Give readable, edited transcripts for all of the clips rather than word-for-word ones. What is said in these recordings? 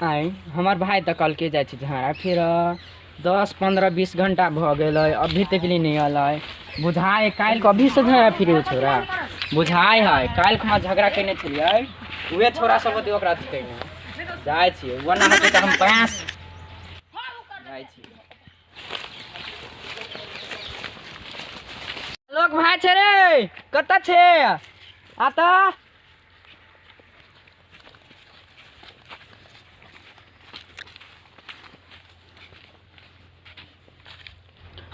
आए हमार भाई तो कल के जाए झाड़ा फिर 10-15-20 घंटा भ गए अभी तक नहीं अल बुझाए कल कभी से झाड़ा फिर छोरा बुझाए है कल हम झगड़ा कैने छलिए उहे छोरा सब जाए वरना हम पास लोग भाई छे रे कत छे आता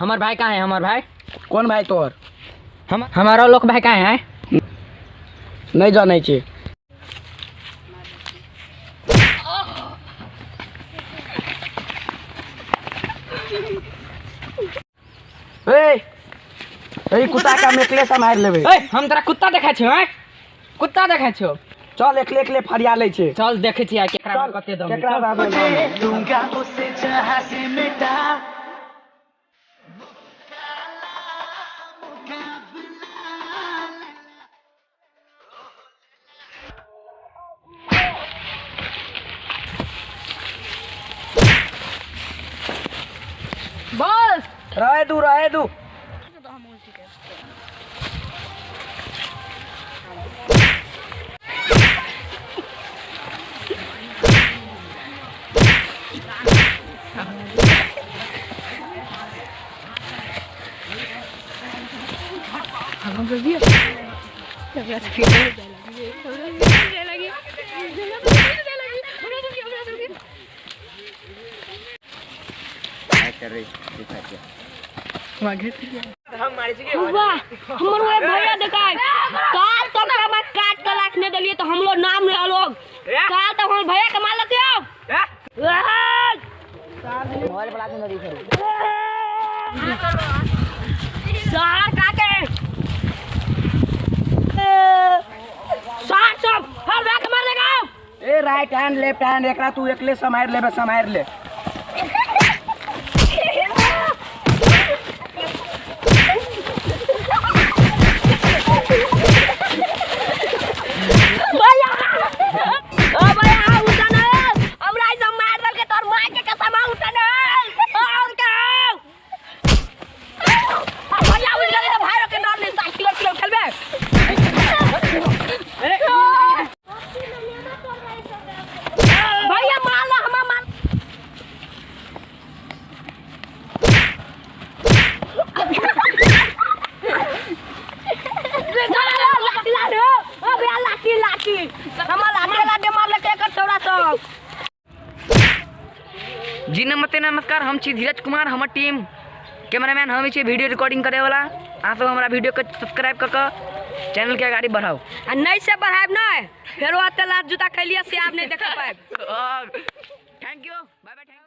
हमार भाई कहाँ है हमार भाई कौन भाई तोर हमारा लोग भाई कहाँ है नहीं जाने छे ए कुत्ता का मेकले से मार लेबे हम तोरा कुत्ता देखा छे कुत्ता देखा छो चल एकले फरिया ले छे चल देखे छी केकरा में कते दम केकरा बाबू दूंगा उसे जहां से मिटा बस रहे दू हमर वो भैया देखाय काल तो मैं काट के रखने दलिए तो हम लोग नाम ले लोग काल तो हम भैया के मार लेते हो मोबाइल बड़ा के नदी करो सार काके सार सब हर बैक मार देगा ए राइट हैंड लेफ्ट हैंड एकरा तू एकले समार ले जी नमस्कार हम छी धीरज कुमार हमर टीम कैमरामैन हम छी वीडियो रिकॉर्डिंग करे वाला आप हमारा वीडियो को सब्सक्राइब कर चैनल के आगे बढ़ाओ नहीं से बढ़ाब नहीं फिर वो जूता खैलिए से आप नहीं देख पाए थैंक यू बाय बाय।